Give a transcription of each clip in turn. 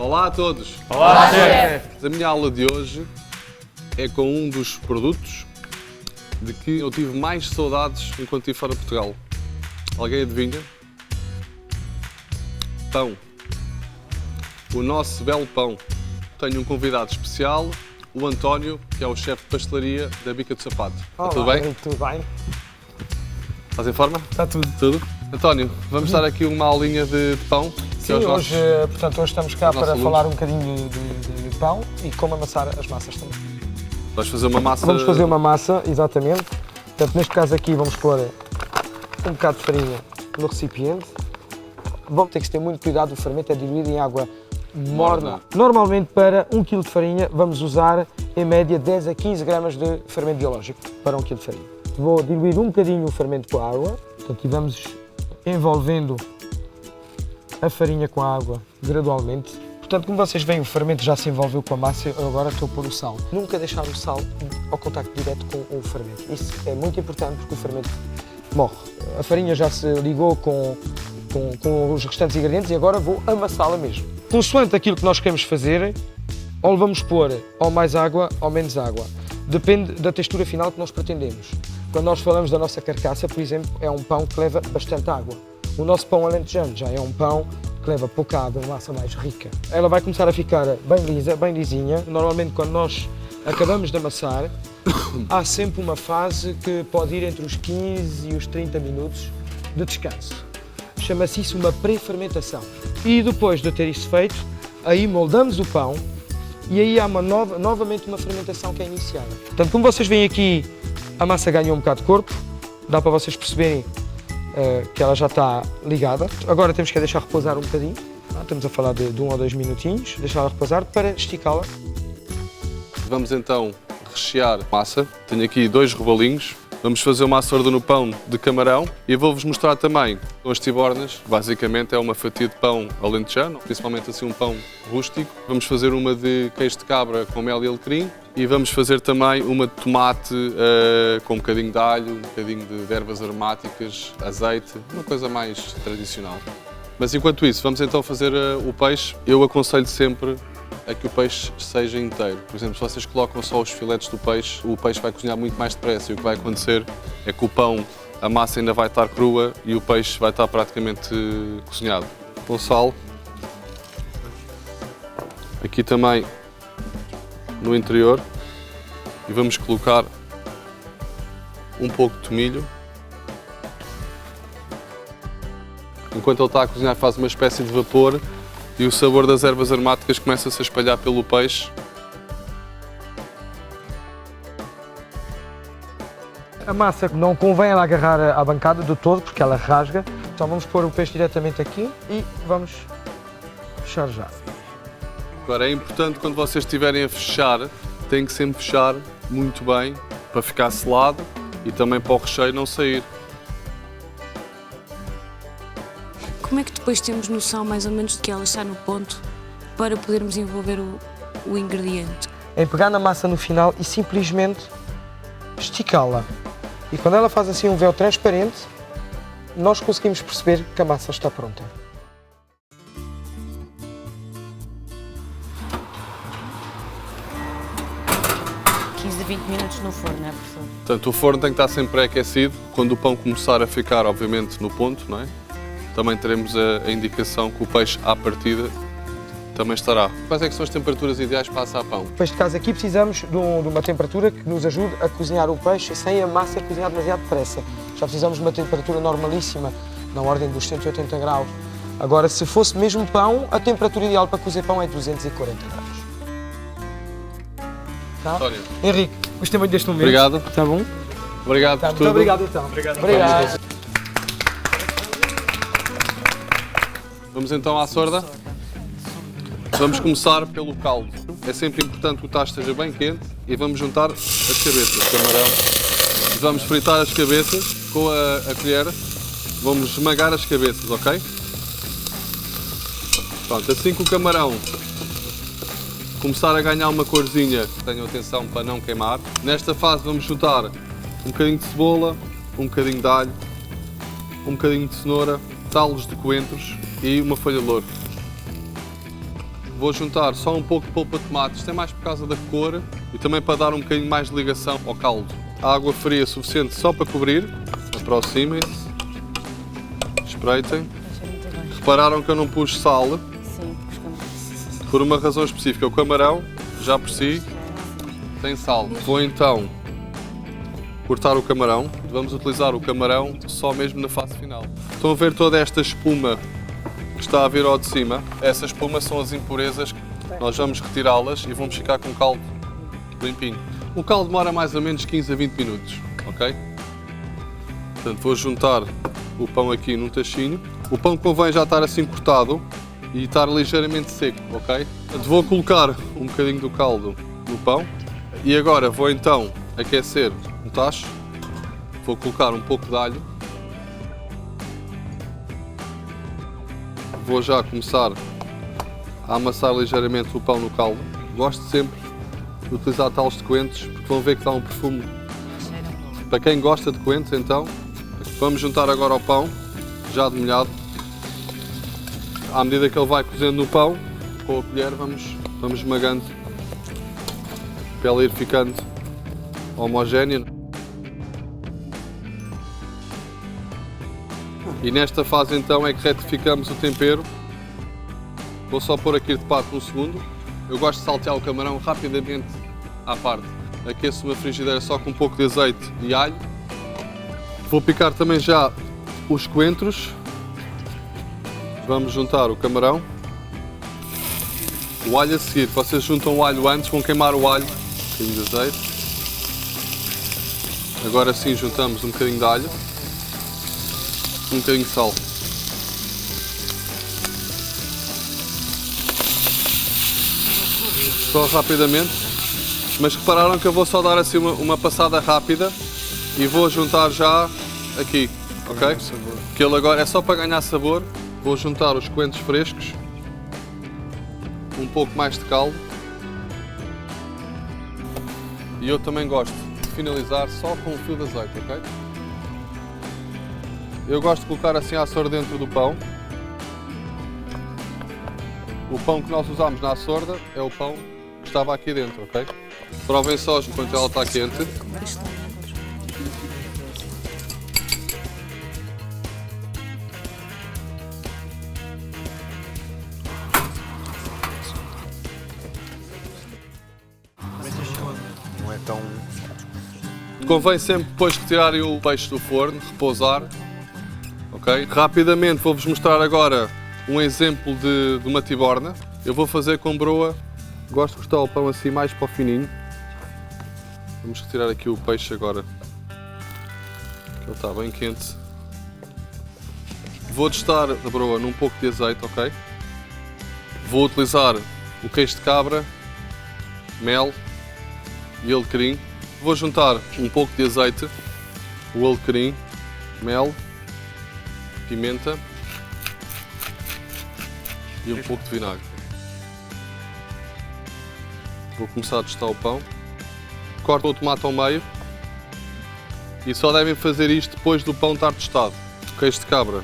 Olá a todos! Olá, chefe! A minha aula de hoje é com um dos produtos de que eu tive mais saudades enquanto estive fora de Portugal. Alguém adivinha? Pão. O nosso belo pão. Tenho um convidado especial, o António, que é o chefe de pastelaria da Bica do Sapato. Olá, Está tudo bem? Tudo bem. Estás em forma? Está tudo. Tudo? António, vamos dar aqui uma aulinha de pão. Sim, hoje estamos cá para alunos. falar um bocadinho de pão e como amassar as massas também. Vais fazer uma massa... Vamos fazer uma massa, exatamente. Portanto, neste caso aqui vamos pôr um bocado de farinha no recipiente. Vamos ter que ter muito cuidado, o fermento é diluído em água morna. Normalmente para 1 kg de farinha vamos usar em média 10 a 15 gramas de fermento biológico para 1 kg de farinha. Vou diluir um bocadinho o fermento com a água, portanto, e vamos envolvendo a farinha com a água gradualmente. Portanto, como vocês veem, o fermento já se envolveu com a massa, eu agora estou a pôr o sal. Nunca deixar o sal ao contacto direto com o fermento. Isso é muito importante porque o fermento morre. A farinha já se ligou com os restantes ingredientes e agora vou amassá-la mesmo. Consoante aquilo que nós queremos fazer, ou vamos pôr ou mais água ou menos água. Depende da textura final que nós pretendemos. Quando nós falamos da nossa carcaça, por exemplo, é um pão que leva bastante água. O nosso pão alentejano já é um pão que leva pouca água, uma massa mais rica. Ela vai começar a ficar bem lisa, bem lisinha. Normalmente, quando nós acabamos de amassar, há sempre uma fase que pode ir entre os 15 e os 30 minutos de descanso. Chama-se isso uma pré-fermentação. E depois de ter isso feito, aí moldamos o pão e aí há novamente uma fermentação que é iniciada. Portanto, como vocês veem aqui, a massa ganhou um bocado de corpo, dá para vocês perceberem que ela já está ligada. Agora temos que deixar repousar um bocadinho. Estamos a falar de 1 ou 2 minutinhos, deixá-la repousar para esticá-la. Vamos então rechear a massa. Tenho aqui 2 robalinhos. Vamos fazer uma açorda no pão de camarão e vou-vos mostrar também as tibornas. Basicamente é uma fatia de pão alentejano, principalmente assim um pão rústico. Vamos fazer uma de queijo de cabra com mel e alecrim e vamos fazer também uma de tomate com um bocadinho de alho, um bocadinho de ervas aromáticas, azeite, uma coisa mais tradicional. Mas enquanto isso, vamos então fazer o peixe. Eu aconselho sempre a que o peixe seja inteiro. Por exemplo, se vocês colocam só os filetes do peixe, o peixe vai cozinhar muito mais depressa e o que vai acontecer é que o pão, a massa ainda vai estar crua e o peixe vai estar praticamente cozinhado. Com sal. Aqui também no interior. E vamos colocar um pouco de tomilho. Enquanto ele está a cozinhar, faz uma espécie de vapor e o sabor das ervas aromáticas começa-se a espalhar pelo peixe. A massa não convém ela agarrar à bancada do todo porque ela rasga. Então vamos pôr o peixe diretamente aqui e vamos fechar já. Agora é importante quando vocês estiverem a fechar, têm que sempre fechar muito bem para ficar selado e também para o recheio não sair. Como é que depois temos noção mais ou menos de que ela está no ponto para podermos envolver o ingrediente? É pegar na massa no final e simplesmente esticá-la. E quando ela faz assim um véu transparente, nós conseguimos perceber que a massa está pronta. A 20 minutos no forno, não é, professor? Portanto, o forno tem que estar sempre pré-aquecido. Quando o pão começar a ficar, obviamente, no ponto, não é? Também teremos a indicação que o peixe, à partida, também estará. Quais é que são as temperaturas ideais para assar pão? Neste caso aqui precisamos de uma temperatura que nos ajude a cozinhar o peixe sem a massa cozinhar demasiado depressa. Já precisamos de uma temperatura normalíssima, na ordem dos 180 graus. Agora, se fosse mesmo pão, a temperatura ideal para cozer pão é 240 graus. Tá? António. Henrique, gostei muito deste momento. Obrigado. Está bom? Obrigado por Muito tudo. obrigado então. Obrigado. Vamos então à sorda. Vamos começar pelo caldo. É sempre importante que o tacho esteja bem quente e vamos juntar as cabeças de camarão. Vamos fritar as cabeças com a colher. Vamos esmagar as cabeças, ok? Pronto, assim que o camarão começar a ganhar uma corzinha, tenham atenção para não queimar. Nesta fase vamos juntar um bocadinho de cebola, um bocadinho de alho, um bocadinho de cenoura, talos de coentros e uma folha de louro. Vou juntar só um pouco de polpa de tomate, isto é mais por causa da cor e também para dar um bocadinho mais de ligação ao caldo. A água fria suficiente só para cobrir, aproximem-se, espreitem. Repararam que eu não pus sal? Sim, Por uma razão específica, o camarão, já por si, tem sal. Vou então cortar o camarão. Vamos utilizar o camarão só mesmo na fase final. Estão a ver toda esta espuma que está a vir ao de cima? Essa espuma são as impurezas. Nós vamos retirá-las e vamos ficar com o caldo limpinho. O caldo demora mais ou menos 15 a 20 minutos, ok? Portanto, vou juntar o pão aqui num tachinho. O pão convém já estar assim cortado e estar ligeiramente seco, ok? Portanto, vou colocar um bocadinho do caldo no pão e agora vou então aquecer um tacho. Vou colocar um pouco de alho. Vou já começar a amassar ligeiramente o pão no caldo. Gosto sempre de utilizar talos de coentros porque vão ver que dá um perfume. Para quem gosta de coentros, então, vamos juntar agora o pão, já demolhado. À medida que ele vai cozendo no pão, com a colher vamos esmagando para ela ir ficando homogénea. E nesta fase então é que retificamos o tempero. Vou só pôr aqui de pato um segundo. Eu gosto de saltear o camarão rapidamente à parte. Aqueço uma frigideira só com um pouco de azeite e alho. Vou picar também já os coentros. Vamos juntar o camarão. O alho a seguir. Vocês juntam o alho antes, vão queimar o alho. Um bocadinho de azeite. Agora sim juntamos um bocadinho de alho. Um bocadinho de sal. Só rapidamente. Mas repararam que eu vou só dar assim uma passada rápida e vou juntar já aqui, ok? Que ele agora é só para ganhar sabor. Vou juntar os coentros frescos, um pouco mais de caldo. E eu também gosto de finalizar só com um fio de azeite, ok? Eu gosto de colocar assim a açorda dentro do pão. O pão que nós usamos na açorda é o pão que estava aqui dentro, ok? Provem só enquanto ela está quente. Não é tão... Convém sempre depois de tirarem o peixe do forno, repousar. Ok? Rapidamente vou-vos mostrar agora um exemplo de uma tiborna. Eu vou fazer com broa. Gosto de cortar o pão assim mais para o fininho. Vamos retirar aqui o peixe agora, que ele está bem quente. Vou testar a broa num pouco de azeite, ok? Vou utilizar o queijo de cabra, mel e alecrim. Vou juntar um pouco de azeite, o alecrim, mel, pimenta e um pouco de vinagre. Vou começar a tostar o pão. Corto o tomate ao meio e só devem fazer isto depois do pão estar tostado. O queijo de cabra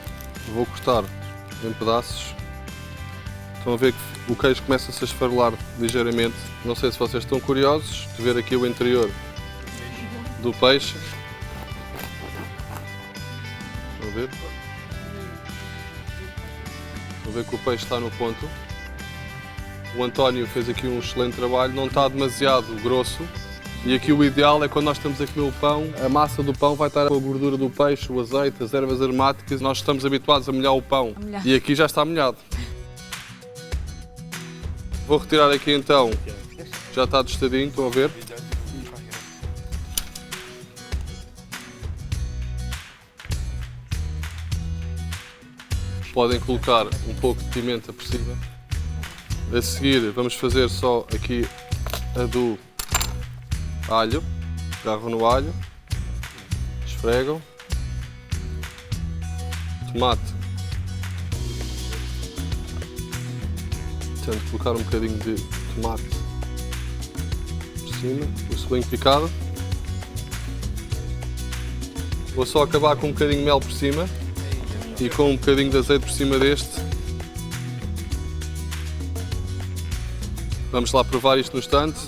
vou cortar em pedaços. Estão a ver que o queijo começa-se a esfarelar ligeiramente. Não sei se vocês estão curiosos de ver aqui o interior do peixe. Estão a ver? Estão a ver que o peixe está no ponto. O António fez aqui um excelente trabalho, não está demasiado grosso. E aqui o ideal é quando nós estamos a comer o pão, a massa do pão vai estar com a gordura do peixe, o azeite, as ervas aromáticas. Nós estamos habituados a molhar o pão e aqui já está molhado. Vou retirar aqui então, já está tostadinho, estão a ver? Podem colocar um pouco de pimenta por cima. A seguir vamos fazer só aqui a do alho. Agarram no alho, esfregam, tomate. Tento colocar um bocadinho de tomate por cima, o cebolinho picado. Vou só acabar com um bocadinho de mel por cima e com um bocadinho de azeite por cima deste. Vamos lá provar isto no instante.